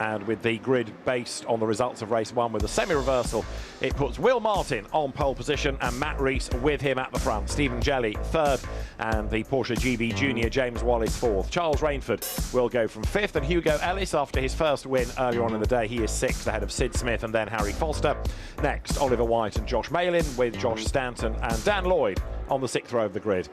And with the grid based on the results of race 1 with a semi-reversal, it puts Will Martin on pole position and Matt Rees with him at the front. Stephen Jelley 3rd and the Porsche GB Junior James Wallace 4th. Charles Rainford will go from 5th, and Hugo Ellis, after his first win earlier on in the day, he is 6th ahead of Sid Smith and then Harry Foster. Next, Oliver White and Josh Malin with Josh Stanton and Dan Lloyd on the 6th row of the grid.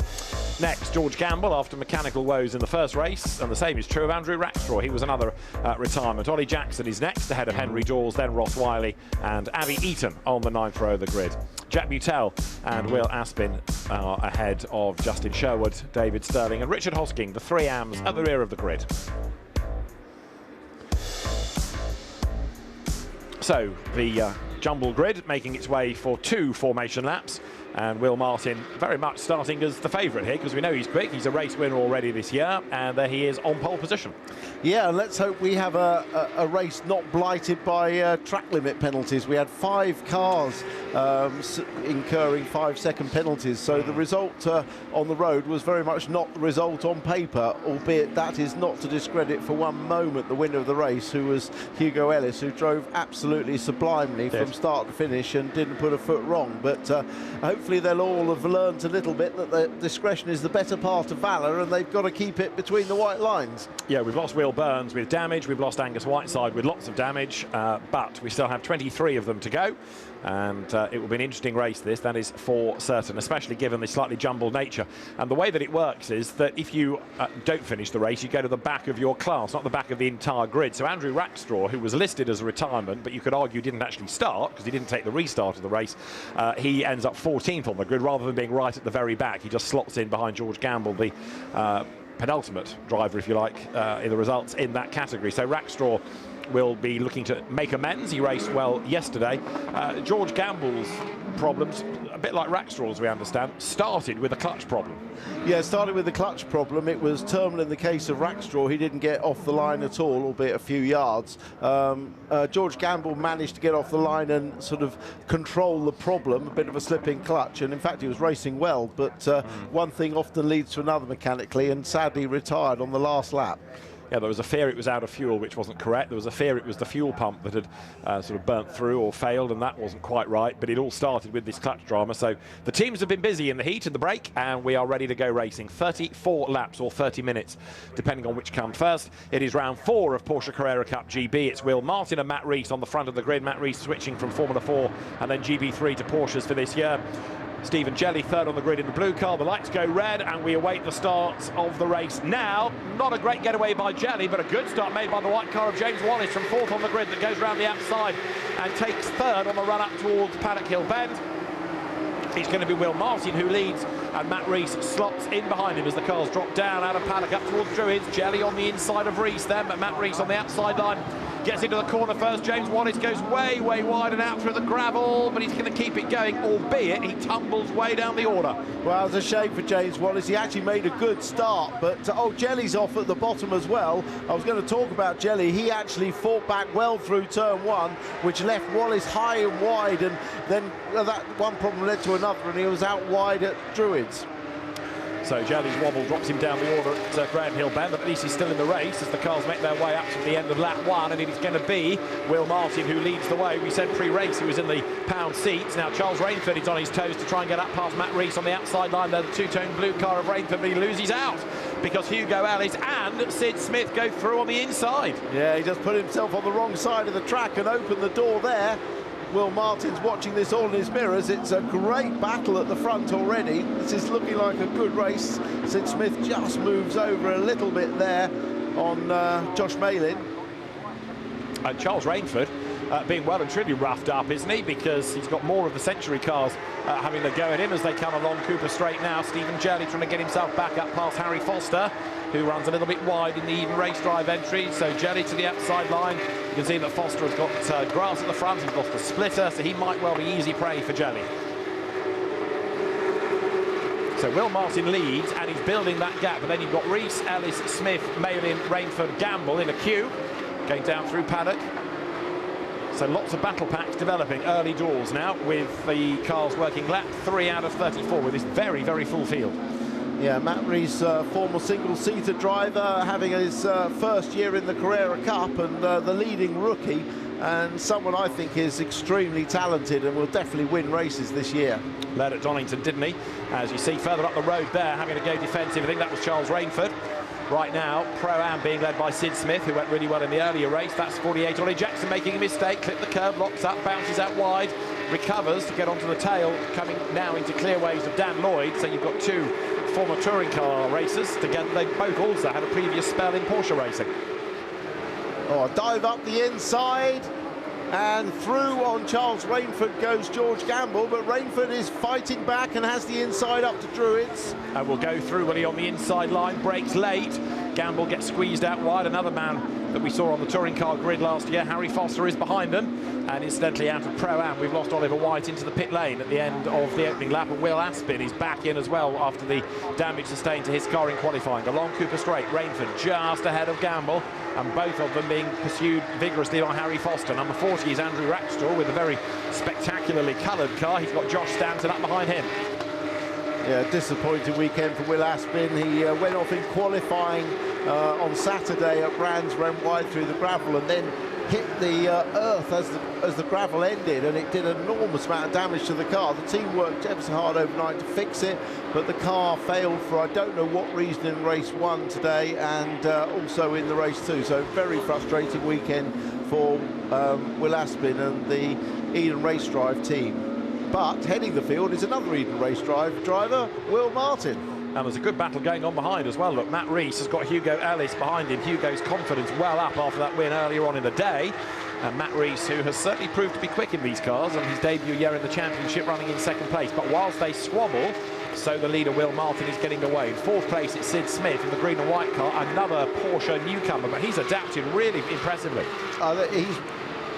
Next, George Gamble after mechanical woes in the first race, and the same is true of Andrew Rackstraw. He was another retirement. Ollie Jackson is next ahead of Henry Dawes, then Ross Wiley and Avi Eaton on the 9th row of the grid. Jack Butel and Will Aspin are ahead of Justin Sherwood, David Sterling and Richard Hosking, the 3 AMs at the rear of the grid. So the jumble grid making its way for 2 formation laps, and Will Martin very much starting as the favourite here, because we know he's quick. He's a race winner already this year, and there he is on pole position. Yeah, and let's hope we have a race not blighted by track limit penalties. We had 5 cars incurring 5-second penalties, so the result on the road was very much not the result on paper, albeit that is not to discredit for one moment the winner of the race, who was Hugo Ellis, who drove absolutely sublimely from start to finish and didn't put a foot wrong. But hopefully they'll all have learned a little bit that the discretion is the better part of valour, and they've got to keep it between the white lines. Yeah, we've lost Will Burns with damage, we've lost Angus Whiteside with lots of damage, but we still have 23 of them to go, and it will be an interesting race, this, that is for certain, especially given the slightly jumbled nature. And the way that it works is that if you don't finish the race, you go to the back of your class, not the back of the entire grid. So Andrew Rackstraw, who was listed as a retirement, but you could argue didn't actually start because he didn't take the restart of the race, he ends up 14th on the grid rather than being right at the very back. He just slots in behind George Gamble, the penultimate driver, if you like, in the results in that category. So Rackstraw will be looking to make amends. He raced well yesterday. George Gamble's problems, a bit like Rackstraw's, we understand, started with a clutch problem. Yeah, started with the clutch problem. It was terminal in the case of Rackstraw. He didn't get off the line at all, albeit a few yards. George Gamble managed to get off the line and sort of control the problem, a bit of a slipping clutch, and in fact he was racing well, but one thing often leads to another mechanically, and sadly retired on the last lap. Yeah, there was a fear it was out of fuel, which wasn't correct. There was a fear it was the fuel pump that had sort of burnt through or failed, and that wasn't quite right. But it all started with this clutch drama. So the teams have been busy in the heat and the break, and we are ready to go racing. 34 laps or 30 minutes, depending on which comes first. It is round 4 of Porsche Carrera Cup GB. It's Will Martin and Matt Rees on the front of the grid. Matt Rees switching from Formula 4 and then GB3 to Porsches for this year. Stephen Jelley 3rd on the grid in the blue car. The lights go red and we await the start of the race now. Not a great getaway by Jelley, but a good start made by the white car of James Wallace from 4th on the grid that goes round the outside and takes 3rd on the run up towards Paddock Hill Bend. It's going to be Will Martin who leads, and Matt Rees slots in behind him as the cars drop down out of paddock up towards Druids. Jelley on the inside of Rees then, but Matt Rees on the outside line gets into the corner first. James Wallace goes way wide and out through the gravel, but he's going to keep it going, albeit he tumbles way down the order. Well, it was a shame for James Wallace. He actually made a good start, but Jelley's off at the bottom as well. I was going to talk about Jelley. He actually fought back well through turn 1, which left Wallace high and wide, and then that one problem led to another, and he was out wide at Druids. So Jelley's wobble drops him down the order at Graham Hill Bend, but at least he's still in the race as the cars make their way up to the end of lap 1, and it is going to be Will Martin who leads the way. We said pre-race he was in the pound seats. Now Charles Rainford is on his toes to try and get up past Matt Rees on the outside line. They're the two-tone blue car of Rainford, but he loses out because Hugo Ellis and Sid Smith go through on the inside. Yeah, he just put himself on the wrong side of the track and opened the door there. Will Martin's watching this all in his mirrors. It's a great battle at the front already. This is looking like a good race. Sid Smith just moves over a little bit there on Josh Malin. And Charles Rainford being well and truly roughed up, isn't he? Because he's got more of the Century cars having a go at him as they come along Cooper Straight now. Stephen Jelley trying to get himself back up past Harry Foster, who runs a little bit wide in the even race drive entry. So Jelley to the outside line. You can see that Foster has got grass at the front. He's lost a splitter, so he might well be easy prey for Jelley. So Will Martin leads, and he's building that gap. But then you've got Rees, Ellis, Smith, Malin, Rainford, Gamble in a queue, going down through paddock. So lots of battle packs developing early doors now, with the cars working lap 3 out of 34 with this very, very full field. Yeah, Matt Rees, former single-seater driver, having his first year in the Carrera Cup, and the leading rookie, and someone I think is extremely talented and will definitely win races this year. Led at Donington, didn't he? As you see further up the road there, having to go defensive. I think that was Charles Rainford. Right now, Pro-Am being led by Sid Smith, who went really well in the earlier race. That's 48. Ollie Jackson making a mistake, clipped the curb, locks up, bounces out wide, recovers to get onto the tail, coming now into clear waves of Dan Lloyd. So you've got two former touring car racers together. They both also had a previous spell in Porsche racing. Oh, dive up the inside, and through on Charles Rainford goes George Gamble, but Rainford is fighting back and has the inside up to Druids. And will go through Willie on the inside line, breaks late. Gamble gets squeezed out wide. Another man that we saw on the touring car grid last year, Harry Foster, is behind them. And incidentally, out of Pro-Am, we've lost Oliver White into the pit lane at the end of the opening lap, and Will Aspin is back in as well after the damage sustained to his car in qualifying. Along Cooper Straight, Rainford just ahead of Gamble, and both of them being pursued vigorously by Harry Foster. Number 40 is Andrew Rackstraw with a very spectacularly coloured car. He's got Josh Stanton up behind him. Yeah, disappointing weekend for Will Aspin. He went off in qualifying on Saturday at Brands, ran wide through the gravel, and then hit the earth as the gravel ended, and it did an enormous amount of damage to the car. The team worked ever so hard overnight to fix it, but the car failed for I don't know what reason in race 1 today, and also in the race 2. So very frustrating weekend for Will Aspin and the Eden Race Drive team. But heading the field is another Eden Race Drive driver, Will Martin. And there's a good battle going on behind as well. Look, Matt Rees has got Hugo Ellis behind him. Hugo's confidence well up after that win earlier on in the day. And Matt Rees, who has certainly proved to be quick in these cars, on his debut year in the championship, running in second place. But whilst they squabble, so the leader, Will Martin, is getting away. In fourth place, it's Sid Smith in the green and white car, another Porsche newcomer, but he's adapted really impressively. He's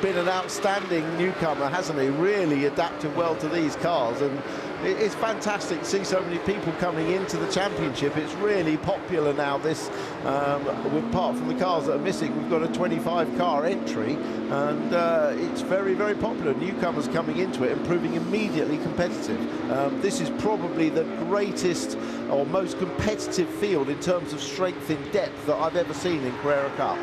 been an outstanding newcomer, hasn't he? Really adapted well to these cars, and it's fantastic to see so many people coming into the championship. It's really popular now, this, apart from the cars that are missing, we've got a 25 car entry, and it's very, very popular. Newcomers coming into it and proving immediately competitive. This is probably the greatest or most competitive field in terms of strength in depth that I've ever seen in Carrera Cup.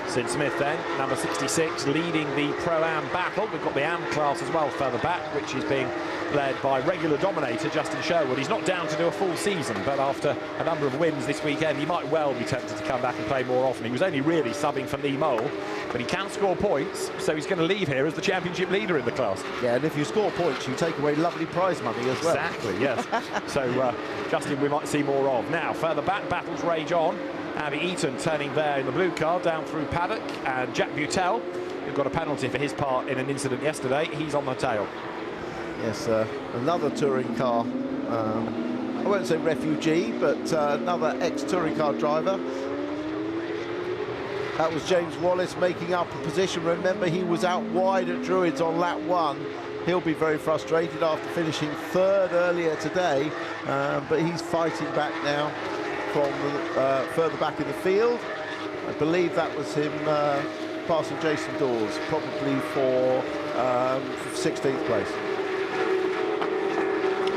Sid Smith then, number 66, leading the Pro-Am battle. We've got the Am class as well further back, which is being led by regular dominator Justin Sherwood. He's not down to do a full season, but after a number of wins this weekend, he might well be tempted to come back and play more often. He was only really subbing for Lee Mole, but he can score points, so he's going to leave here as the championship leader in the class. Yeah, and if you score points, you take away lovely prize money as well. Exactly, yes. So Justin we might see more of. Now, further back, battles rage on. Abby Eaton turning there in the blue car down through paddock, and Jack Butel, who got a penalty for his part in an incident yesterday, he's on the tail. Yes, another touring car, I won't say refugee, but another ex-touring car driver. That was James Wallace making up a position. Remember, he was out wide at Druids on lap 1. He'll be very frustrated after finishing third earlier today, but he's fighting back now from further back in the field. I believe that was him passing Jason Dawes, probably for 16th place.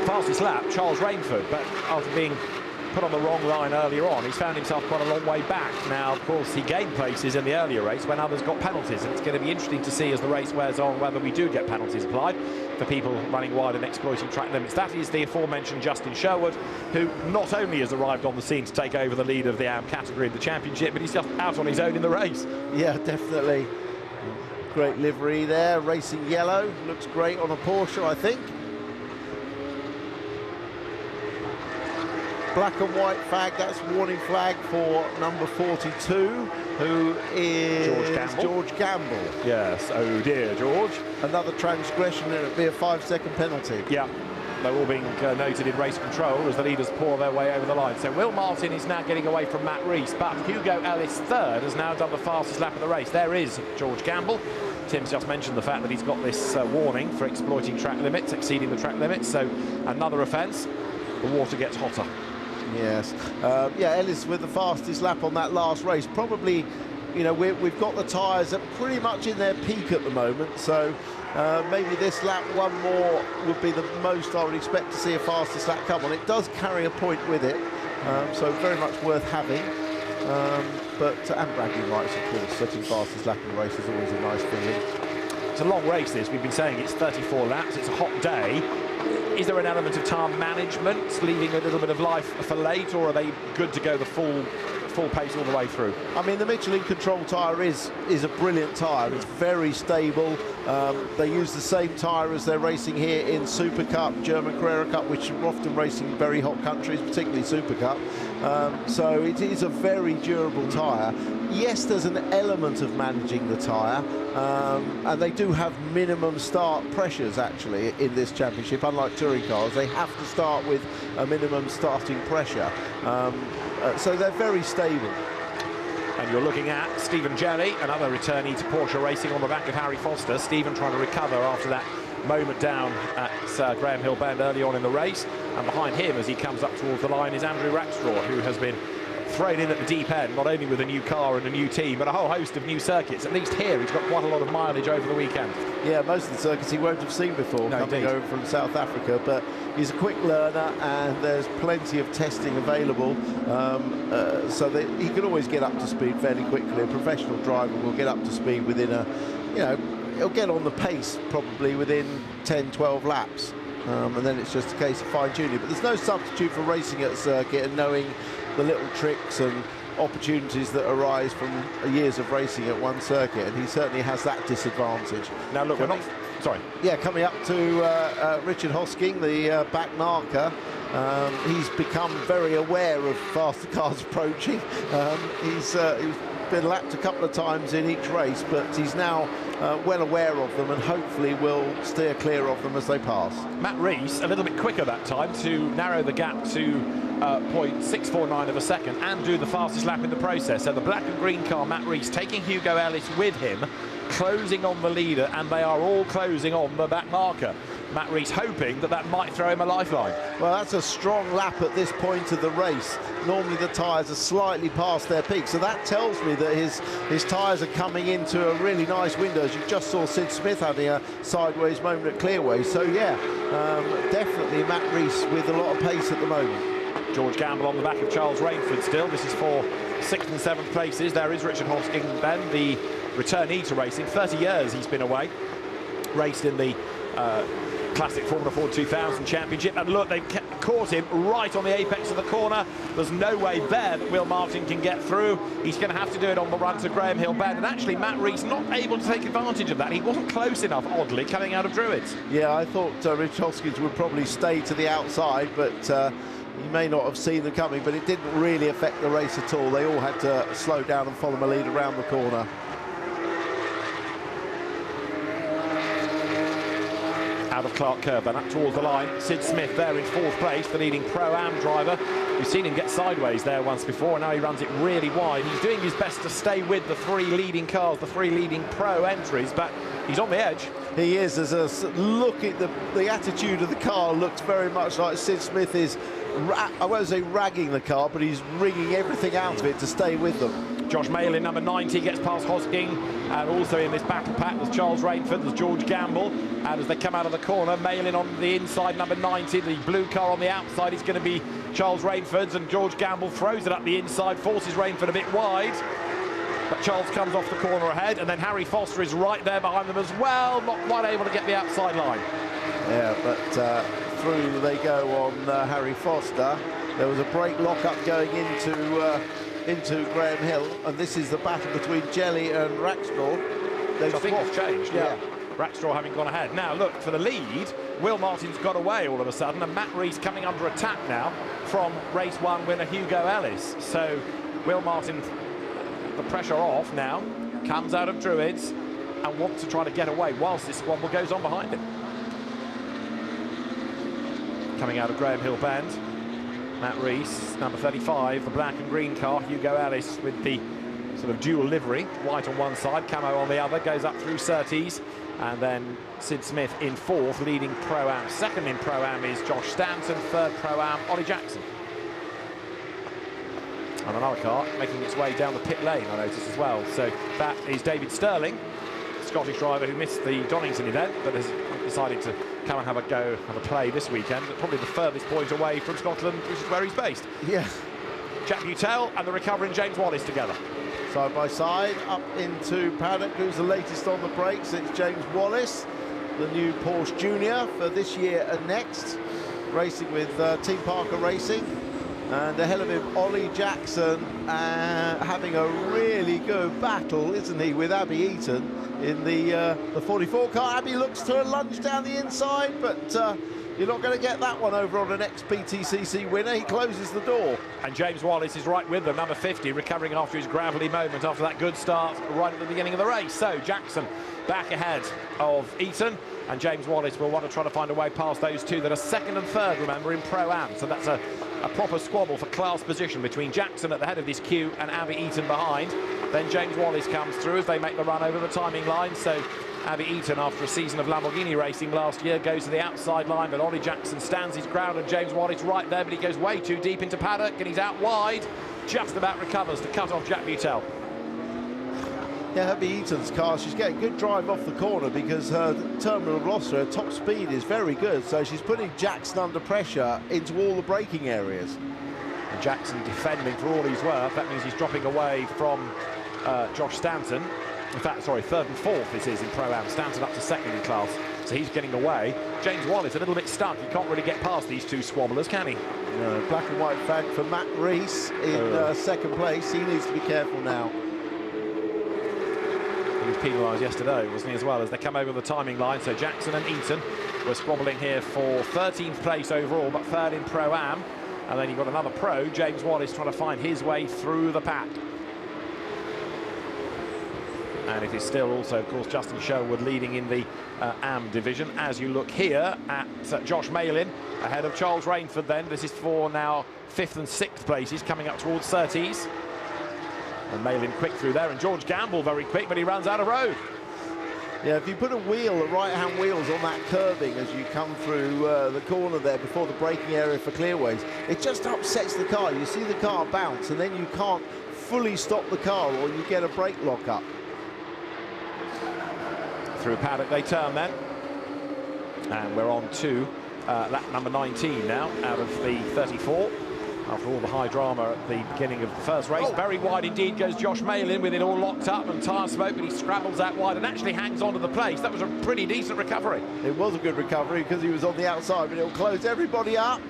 Fastest lap, Charles Rainford, but after being put on the wrong line earlier on, he's found himself quite a long way back. Now, of course, he gained places in the earlier race when others got penalties, and it's going to be interesting to see as the race wears on whether we do get penalties applied for people running wide and exploiting track limits. That is the aforementioned Justin Sherwood, who not only has arrived on the scene to take over the lead of the AM category in the championship, but he's just out on his own in the race. Yeah, definitely. Great livery there, racing yellow. Looks great on a Porsche, I think. Black and white flag, that's warning flag for number 42, who is George Gamble. Yes, oh dear, George. Another transgression, and it'll be a 5-second penalty. Yeah, they're all being noted in race control as the leaders pour their way over the line. So Will Martin is now getting away from Matt Rees, but Hugo Ellis third has now done the fastest lap of the race. There is George Gamble. Tim's just mentioned the fact that he's got this warning for exploiting track limits, exceeding the track limits, so another offence. The water gets hotter. Yes, yeah, Ellis with the fastest lap on that last race. Probably, you know, we've got the tyres are pretty much in their peak at the moment, so maybe this lap one more would be the most I would expect to see a fastest lap come on. It does carry a point with it, so very much worth having. And bragging rights, of course. Setting fastest lap in the race is always a nice feeling. It's a long race, this. We've been saying it's 34 laps. It's a hot day. Is there an element of time management, leaving a little bit of life for late, or are they good to go the full pace all the way through? I mean, the Michelin Control tyre is a brilliant tyre. It's very stable. They use the same tyre as they're racing here in Super Cup, German Carrera Cup, which are often racing in very hot countries, particularly Super Cup. So it is a very durable tyre. Yes, there's an element of managing the tyre, and they do have minimum start pressures actually in this championship. Unlike touring cars, they have to start with a minimum starting pressure. So they're very stable. And you're looking at Stephen Jelly, another returnee to Porsche Racing on the back of Harry Foster. Stephen trying to recover after that moment down at Graham Hill Bend early on in the race. And behind him, as he comes up towards the line, is Andrew Rackstraw, who has been thrown in at the deep end, not only with a new car and a new team, but a whole host of new circuits. At least here, he's got quite a lot of mileage over the weekend. Yeah, most of the circuits he won't have seen before, coming over from South Africa, but he's a quick learner and there's plenty of testing available, so that he can always get up to speed fairly quickly. A professional driver will get up to speed within he'll get on the pace probably within 10, 12 laps. And then it's just a case of fine-tuning. But there's no substitute for racing at a circuit and knowing the little tricks and opportunities that arise from years of racing at one circuit, and he certainly has that disadvantage. Now look, coming up to Richard Hosking, the back marker. He's become very aware of faster cars approaching. He's been lapped a couple of times in each race, but he's now well aware of them and hopefully will steer clear of them as they pass. Matt Rees a little bit quicker that time to narrow the gap to 0.649 of a second and do the fastest lap in the process. So the black and green car, Matt Rees, taking Hugo Ellis with him, closing on the leader, and they are all closing on the back marker. Matt Rees hoping that might throw him a lifeline. Well, that's a strong lap at this point of the race. Normally the tyres are slightly past their peak, so that tells me that his tyres are coming into a really nice window, as you just saw Sid Smith having a sideways moment at Clearway. So yeah, definitely Matt Rees with a lot of pace at the moment. George Gamble on the back of Charles Rainford still. This is for 6th and 7th places. There is Richard Hosking then, the returnee to racing. 30 years he's been away. Raced in the Classic Formula Ford 2000 Championship, and look, they've caught him right on the apex of the corner. There's no way there that Will Martin can get through. He's going to have to do it on the run to Graham Hill Bend, and actually Matt Rees not able to take advantage of that. He wasn't close enough, oddly, coming out of Druids. Yeah, I thought Rich Hoskins would probably stay to the outside, but you may not have seen them coming, but it didn't really affect the race at all. They all had to slow down and follow the lead around the corner. Out of Clark Curve, then up towards the line. Sid Smith there in 4th place, the leading Pro-Am driver. We've seen him get sideways there once before, and now he runs it really wide. He's doing his best to stay with the 3 leading cars, the 3 leading Pro entries, but he's on the edge. He is. As a look at the attitude of the car looks very much like Sid Smith is, I won't say ragging the car, but he's wringing everything out of it to stay with them. Josh Malin, number 90, gets past Hosking, and also in this battle pack there's Charles Rainford, there's George Gamble, and as they come out of the corner, Malin on the inside, number 90, the blue car on the outside is going to be Charles Rainford's, and George Gamble throws it up the inside, forces Rainford a bit wide, but Charles comes off the corner ahead, and then Harry Foster is right there behind them as well, not quite able to get the outside line. Yeah, but through they go on Harry Foster. There was a brake lock-up going into Graham Hill, and this is the battle between Jelly and Rackstraw. I think it's changed, yeah. Rackstraw having gone ahead. Now look, for the lead, Will Martin's got away all of a sudden, and Matt Rees coming under attack now from race 1 winner Hugo Ellis. So Will Martin, the pressure off now, comes out of Druids and wants to try to get away whilst this squabble goes on behind him. Coming out of Graham Hill Bend, Matt Rees, number 35, the black and green car. Hugo Ellis with the sort of dual livery, white on one side, camo on the other, goes up through Surtees, and then Sid Smith in 4th, leading Pro-Am. 2nd in Pro-Am is Josh Stanton, 3rd Pro-Am, Ollie Jackson. And another car making its way down the pit lane, I noticed as well. So that is David Sterling, Scottish driver who missed the Donington event, but has decided to come and have a go, have a play this weekend. Probably the furthest point away from Scotland, which is where he's based. Yeah. Jack Butel and the recovering James Wallace together. Side by side, up into paddock. Who's the latest on the brakes? It's James Wallace, the new Porsche Junior for this year and next, racing with Team Parker Racing. And ahead of him, Ollie Jackson, having a really good battle, isn't he, with Abby Eaton in the 44 car. Abby looks to lunge down the inside, but you're not going to get that one over on an ex-PTCC winner. He closes the door. And James Wallace is right with them, number 50, recovering after his gravelly moment after that good start right at the beginning of the race. So Jackson back ahead of Eaton, and James Wallace will want to try to find a way past those two that are second and third, remember, in Pro-Am. So that's a proper squabble for class position between Jackson at the head of this queue and Abby Eaton behind. Then James Wallace comes through as they make the run over the timing line. So Abby Eaton, after a season of Lamborghini racing last year, goes to the outside line, but Ollie Jackson stands his ground, and James Wallace right there, but he goes way too deep into paddock, and he's out wide, just about recovers to cut off Jack Butel. Yeah, Abby Eaton's car, she's getting good drive off the corner because her terminal velocity, her top speed is very good, so she's putting Jackson under pressure into all the braking areas. And Jackson defending for all he's worth. That means he's dropping away from Josh Stanton. In fact, sorry, third and fourth this is in Pro-Am. Stanton up to second in class, so he's getting away. James Wallace a little bit stuck. He can't really get past these two squabblers, can he? No, black and white flag for Matt Rees in second place. He needs to be careful now. He was penalised yesterday, wasn't he, as well, as they come over the timing line. So Jackson and Eaton were squabbling here for 13th place overall, but third in Pro-Am. And then you've got another pro, James Wallace, trying to find his way through the pack. And it is still also, of course, Justin Sherwood leading in the AM division. As you look here at Josh Malin ahead of Charles Rainford then. This is for now 5th and 6th places, coming up towards 30s. And Malin quick through there, and George Gamble very quick, but he runs out of road. Yeah, if you put a wheel, the right-hand wheels on that curving as you come through the corner there before the braking area for clearways, it just upsets the car. You see the car bounce, and then you can't fully stop the car, or you get a brake lock up. Through paddock they turn then, and we're on to lap number 19 now out of the 34. After all the high drama at the beginning of the first race. Very wide indeed goes Josh Malin with it all locked up and tyre smoke, but he scrabbles out wide and actually hangs onto the place. That was a pretty decent recovery. It was a good recovery because he was on the outside, but it'll close everybody up,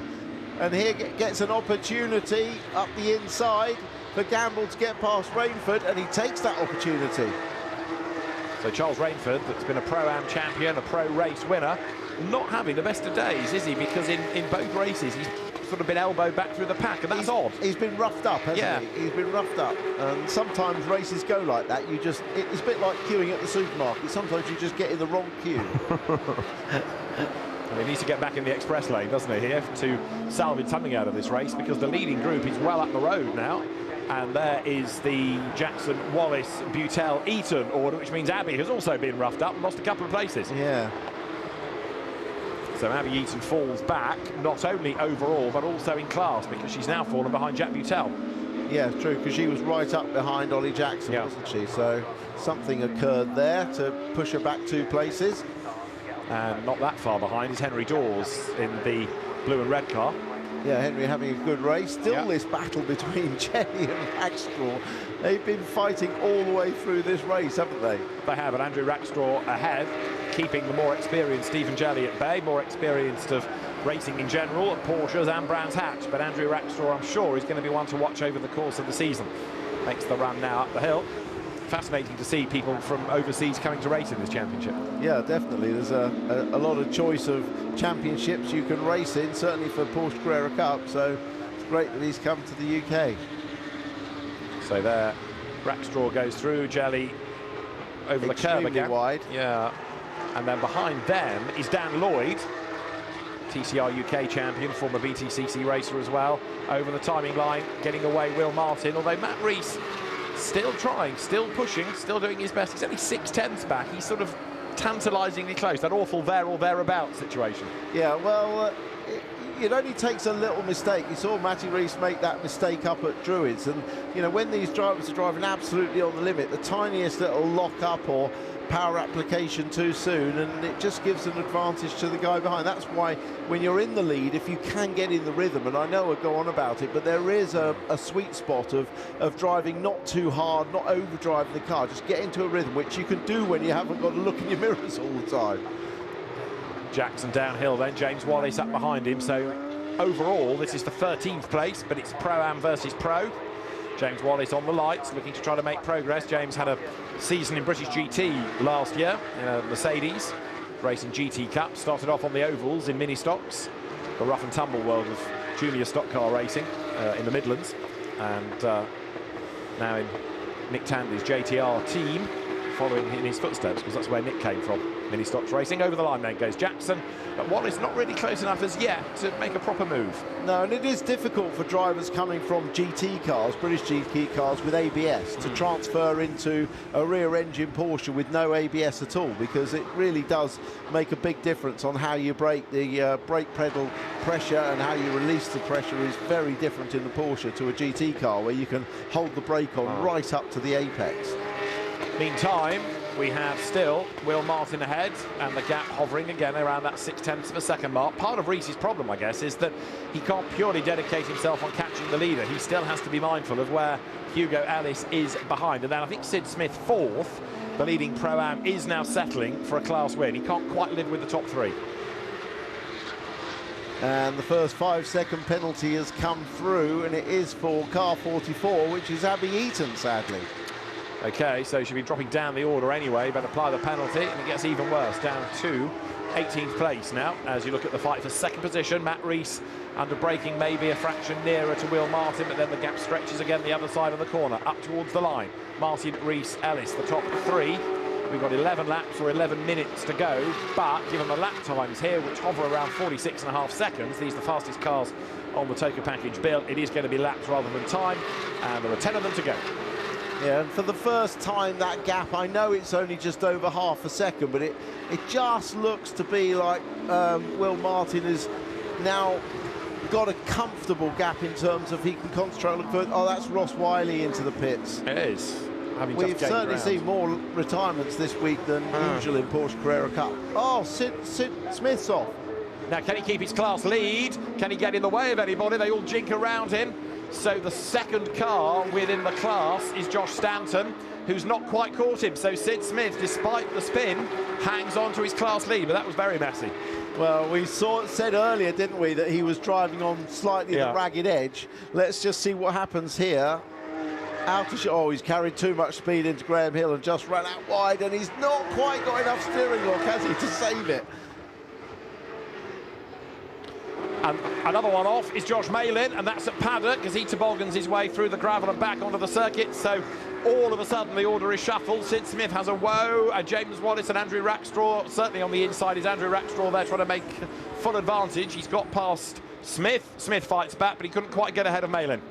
and here gets an opportunity up the inside for Gamble to get past Rainford, and he takes that opportunity. So Charles Rainford, that's been a Pro-Am champion, a Pro race winner, not having the best of days, is he? Because in both races he's sort of been elbowed back through the pack, and that's odd. He's been roughed up, hasn't he? He's been roughed up, and sometimes races go like that. It's a bit like queuing at the supermarket. Sometimes you just get in the wrong queue. And he needs to get back in the express lane, doesn't he, here, to salvage something out of this race, because the leading group is well up the road now. And there is the Jackson, Wallace, Butel, Eaton order, which means Abby has also been roughed up and lost a couple of places. Yeah. So Abby Eaton falls back, not only overall, but also in class, because she's now fallen behind Jack Butel. Yeah, true, because she was right up behind Ollie Jackson, wasn't she? So something occurred there to push her back 2 places. And not that far behind is Henry Dawes in the blue and red car. Yeah, Henry having a good race. Still this battle between Jenny and Rackstraw. They've been fighting all the way through this race, haven't they? They have, and Andrew Rackstraw ahead, keeping the more experienced Stephen Jelly at bay, more experienced of racing in general at Porsches and Brands Hatch. But Andrew Rackstraw, I'm sure, is going to be one to watch over the course of the season. Makes the run now up the hill. Fascinating to see people from overseas coming to race in this championship. Yeah, definitely. There's a lot of choice of championships you can race in, certainly for Porsche Carrera Cup, so it's great that he's come to the UK. So there, Rackstraw goes through, Jelly over the curb again. Wide. Yeah, and then behind them is Dan Lloyd, TCR UK champion, former BTCC racer as well, over the timing line, getting away Will Martin, although Matt Rees still trying, still pushing, still doing his best. He's only 6/10 back. He's sort of tantalisingly close. That awful there or thereabouts situation. Yeah, well, it only takes a little mistake. You saw Matty Rees make that mistake up at Druids, and you know, when these drivers are driving absolutely on the limit, the tiniest little lock up or power application too soon, and it just gives an advantage to the guy behind. That's why when you're in the lead, if you can get in the rhythm, and I know I'll go on about it, but there is a sweet spot of driving not too hard, not overdriving the car, just get into a rhythm, which you can do when you haven't got to look in your mirrors all the time. Jackson downhill then, James Wallace up behind him, so overall this is the 13th place, but it's Pro-Am versus Pro. James Wallace on the lights, looking to try to make progress. James had a season in British GT last year in a Mercedes, racing GT Cup. Started off on the ovals in mini stocks, the rough and tumble world of junior stock car racing in the Midlands, and now in Nick Tandy's JTR team, following in his footsteps, because that's where Nick came from. Mini stocks racing. Over the line then goes Jackson, but Wallace not really close enough as yet to make a proper move. No, and it is difficult for drivers coming from GT cars, British GT cars with ABS, to transfer into a rear-engine Porsche with no ABS at all, because it really does make a big difference on how you brake. The brake pedal pressure and how you release the pressure is very different in the Porsche to a GT car, where you can hold the brake on right up to the apex. Meantime, we have still Will Martin ahead, and the gap hovering again around that 0.6 of a second mark. Part of Rees's problem, I guess, is that he can't purely dedicate himself on catching the leader. He still has to be mindful of where Hugo Ellis is behind. And then I think Sid Smith, fourth, the leading Pro-Am, is now settling for a class win. He can't quite live with the top three. And the first 5-second penalty has come through, and it is for car 44, which is Abby Eaton, sadly. Okay, so she'll be dropping down the order anyway, but apply the penalty, and it gets even worse, down to 18th place now, as you look at the fight for second position. Matt Rees under braking, maybe a fraction nearer to Will Martin, but then the gap stretches again the other side of the corner, up towards the line. Martin, Rees, Ellis, the top three. We've got 11 laps or 11 minutes to go, but given the lap times here, which hover around 46.5 seconds, these are the fastest cars on the Toka package built, it is going to be laps rather than time, and there are 10 of them to go. Yeah, and for the first time, that gap, I know it's only just over half a second, but it just looks to be like Will Martin has now got a comfortable gap in terms of he can concentrate. Look for, oh, that's Ross Wiley into the pits. It is. We've certainly seen more retirements this week than usual in Porsche Carrera Cup. Oh, Sid Smith's off. Now, can he keep his class lead? Can he get in the way of anybody? They all jink around him. So the second car within the class is Josh Stanton, who's not quite caught him. So Sid Smith, despite the spin, hangs on to his class lead, but that was very messy. Well, we said earlier, didn't we, that he was driving on slightly the ragged edge. Let's just see what happens here. Oh, he's carried too much speed into Graham Hill and just ran out wide, and he's not quite got enough steering lock, has he, to save it? And another one off is Josh Malin, and that's at Paddock, as he toboggans his way through the gravel and back onto the circuit. So all of a sudden the order is shuffled. Sid Smith has a woe, and James Wallace and Andrew Rackstraw, certainly on the inside is Andrew Rackstraw there trying to make full advantage. He's got past Smith. Smith fights back, but he couldn't quite get ahead of Malin.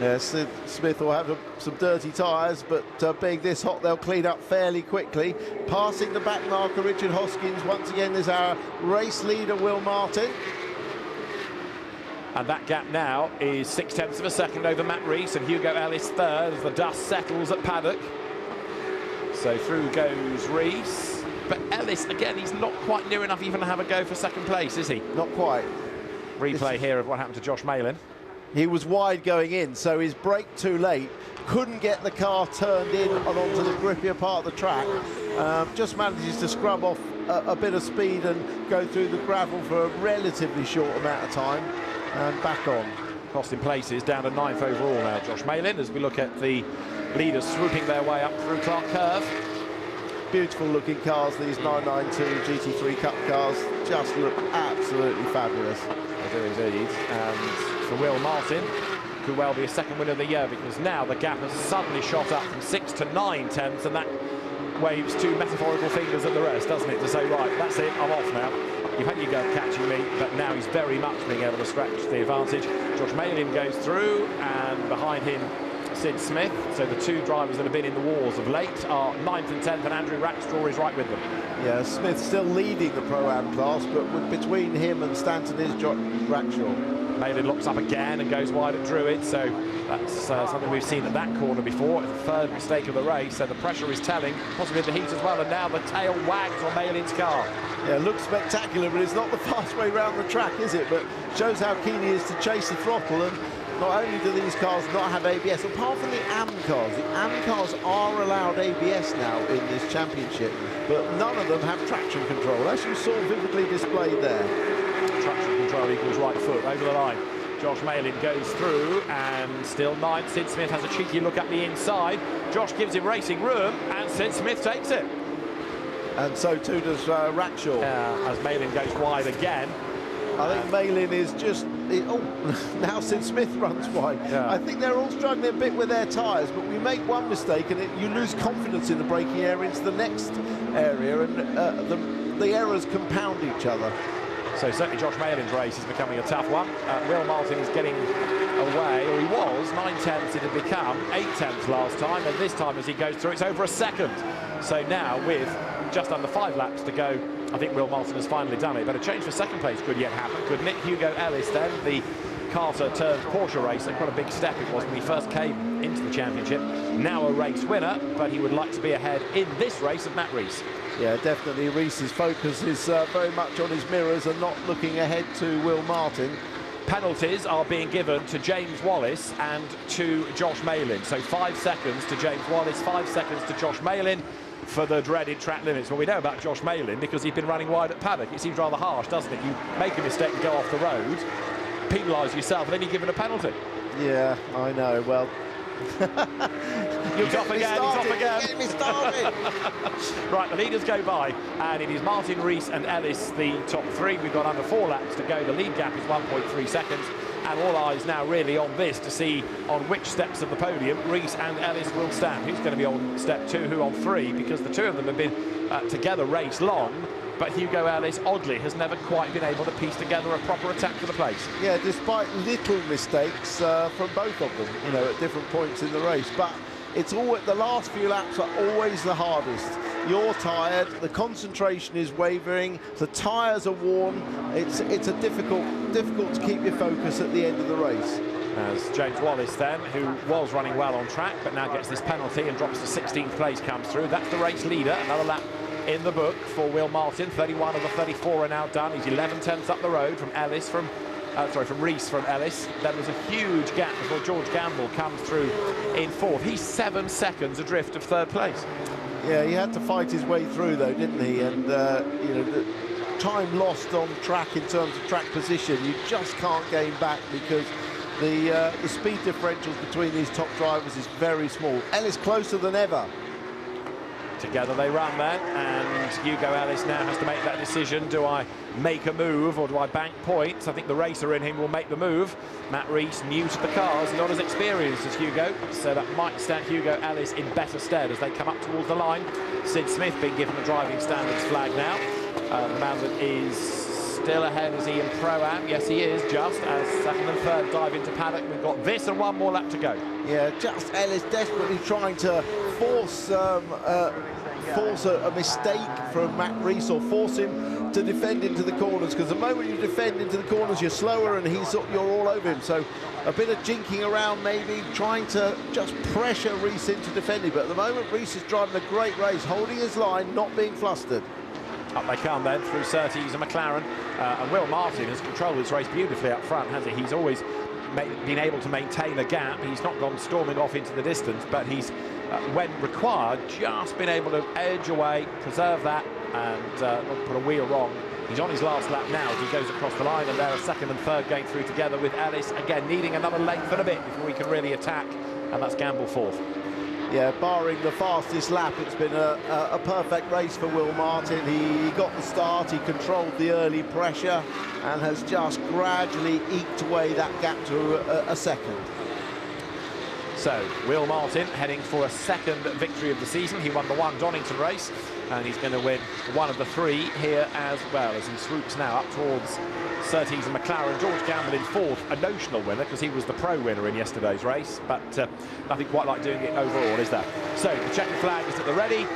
Yeah, Sid Smith will have some dirty tyres, but being this hot, they'll clean up fairly quickly. Passing the back marker, Richard Hoskins. Once again, there's our race leader, Will Martin. And that gap now is 0.6 of a second over Matt Rees and Hugo Ellis third as the dust settles at Paddock. So through goes Rees. But Ellis, again, he's not quite near enough even to have a go for second place, is he? Not quite. Replay here of what happened to Josh Malin. He was wide going in, so his brake too late. Couldn't get the car turned in and onto the grippier part of the track. Just manages to scrub off a bit of speed and go through the gravel for a relatively short amount of time and back on. Costing places, down to 9th overall now, Josh Malin, as we look at the leaders swooping their way up through Clark Curve. Beautiful looking cars, these 992 GT3 Cup cars just look absolutely fabulous. They do indeed. And for Will Martin, could well be a second win of the year, because now the gap has suddenly shot up from 6 to 9 tenths, and that waves two metaphorical fingers at the rest, doesn't it, to say, right, that's it, I'm off now. You've had your go catching me, but now he's very much being able to scratch the advantage. Josh Malin goes through, and behind him Sid Smith. So the two drivers that have been in the wars of late are 9th and 10th, and Andrew Rackstraw is right with them. Yeah, Smith still leading the Pro-Am class, but between him and Stanton is Rackshaw. Malin looks up again and goes wide at Druid, so that's something we've seen at that corner before. It's the third mistake of the race, so the pressure is telling, possibly in the heat as well, and now the tail wags on Malin's car. Yeah, it looks spectacular, but it's not the fast way round the track, is it? But shows how keen he is to chase the throttle, and not only do these cars not have ABS, apart from the AM cars. The AM cars are allowed ABS now in this championship, but none of them have traction control, as you saw vividly displayed there. Traction control equals right foot over the line. Josh Malin goes through, and still 9th. Sid Smith has a cheeky look at the inside. Josh gives him racing room, and Sid Smith takes it. And so too does Rackshaw. As Malin goes wide again. I think Malin is just... now Sid Smith runs wide. Yeah. I think they're all struggling a bit with their tyres, but we make one mistake and you lose confidence in the braking area into the next area, and the errors compound each other. So certainly Josh Malin's race is becoming a tough one. Will Martin is getting away, or he was, 9/10 it had become, 8/10 last time, and this time as he goes through it's over a second. So now with just under 5 laps to go, I think Will Martin has finally done it. But a change for second place could yet happen, couldn't it? Hugo Ellis then, the Carter turned Porsche race, and quite a big step it was when he first came into the championship. Now a race winner, but he would like to be ahead in this race of Matt Rees. Yeah, definitely. Rees's focus is very much on his mirrors and not looking ahead to Will Martin. Penalties are being given to James Wallace and to Josh Malin. So 5 seconds to James Wallace, 5 seconds to Josh Malin for the dreaded track limits. Well, we know about Josh Malin because he's been running wide at paddock. It seems rather harsh, doesn't it? You make a mistake and go off the road, penalise yourself, and then you're given a penalty. Yeah, I know. Well, he's off again, he's off again. Get me started. Right, the leaders go by, and it is Martin, Rees and Ellis, the top 3. We've got under 4 laps to go. The lead gap is 1.3 seconds, and all eyes now really on this to see on which steps of the podium Rees and Ellis will stand. Who's going to be on step 2, who on 3, because the two of them have been together race long. But Hugo Ellis, oddly, has never quite been able to piece together a proper attack for the place. Yeah, despite little mistakes from both of them, you know, at different points in the race. But it's all the last few laps are always the hardest. You're tired, the concentration is wavering, the tyres are worn. It's a difficult to keep your focus at the end of the race. As James Wallace then, who was running well on track, but now gets this penalty and drops to 16th place, comes through. That's the race leader. Another lap in the book for Will Martin. 31 of the 34 are now done. He's 11/10 up the road from Ellis, from Rees from Ellis. Then there's a huge gap before George Gamble comes through in 4th. He's 7 seconds adrift of 3rd place. Yeah, he had to fight his way through though, didn't he? And you know, the time lost on track in terms of track position, you just can't gain back because the speed differentials between these top drivers is very small. Ellis closer than ever. Together they run then, and Hugo Ellis now has to make that decision. Do I make a move or do I bank points? I think the racer in him will make the move. Matt Rees, new to the cars, not as experienced as Hugo, so that might stand Hugo Ellis in better stead as they come up towards the line. Sid Smith being given the driving standards flag now. The man that is still ahead, is he in Pro-Am? Yes, he is, just as 2nd and 3rd dive into paddock. We've got this and 1 more lap to go. Yeah, just Ellis desperately trying to force a mistake from Matt Rees, or force him to defend into the corners, because the moment you defend into the corners you're slower and you're all over him. So a bit of jinking around, maybe trying to just pressure Rees into defending, but at the moment Rees is driving a great race, holding his line, not being flustered. Up they come then through Surtees and McLaren, and Will Martin has controlled his race beautifully up front, has he? He's always been able to maintain a gap. He's not gone storming off into the distance, but he's when required just been able to edge away, preserve that, and not put a wheel wrong. He's on his last lap now as he goes across the line, and they're a 2nd and 3rd going through together, with Ellis again needing another length and a bit before he can really attack, and that's Gamble 4th. Yeah, barring the fastest lap, it's been a perfect race for Will Martin. He got the start, he controlled the early pressure, and has just gradually eked away that gap to a second. So, Will Martin heading for a second victory of the season. He won the one Donington race, and he's going to win one of the three here as well, as he swoops now up towards Surtees and McLaren. George Gamble in fourth, a notional winner, because he was the pro winner in yesterday's race, but nothing quite like doing it overall, is there? So, the checkered flag is at the ready.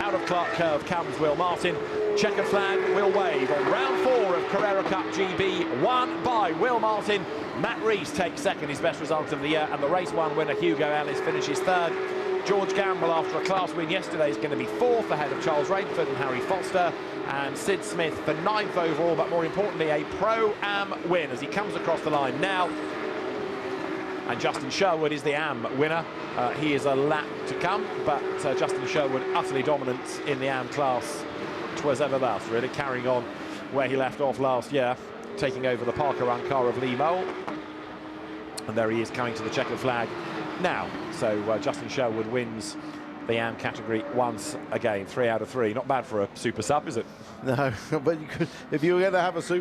Out of Clark Curve comes Will Martin. Checkered flag will wave on round 4 of Carrera Cup GB, won by Will Martin. Matt Rees takes second, his best result of the year, and the race 1 winner Hugo Ellis finishes third. George Gamble, after a class win yesterday, is going to be fourth, ahead of Charles Rainford and Harry Foster, and Sid Smith for 9th overall, but more importantly a Pro-Am win as he comes across the line now. And Justin Sherwood is the Am winner. He is a lap to come, but Justin Sherwood utterly dominant in the Am class. 'Twas ever thus, really, carrying on where he left off last year, taking over the Parker run car of Lee Mole. And there he is coming to the checkered flag now. So Justin Sherwood wins the Am category once again. 3 out of 3. Not bad for a super sub, is it? No, but you could, if you were going to have a super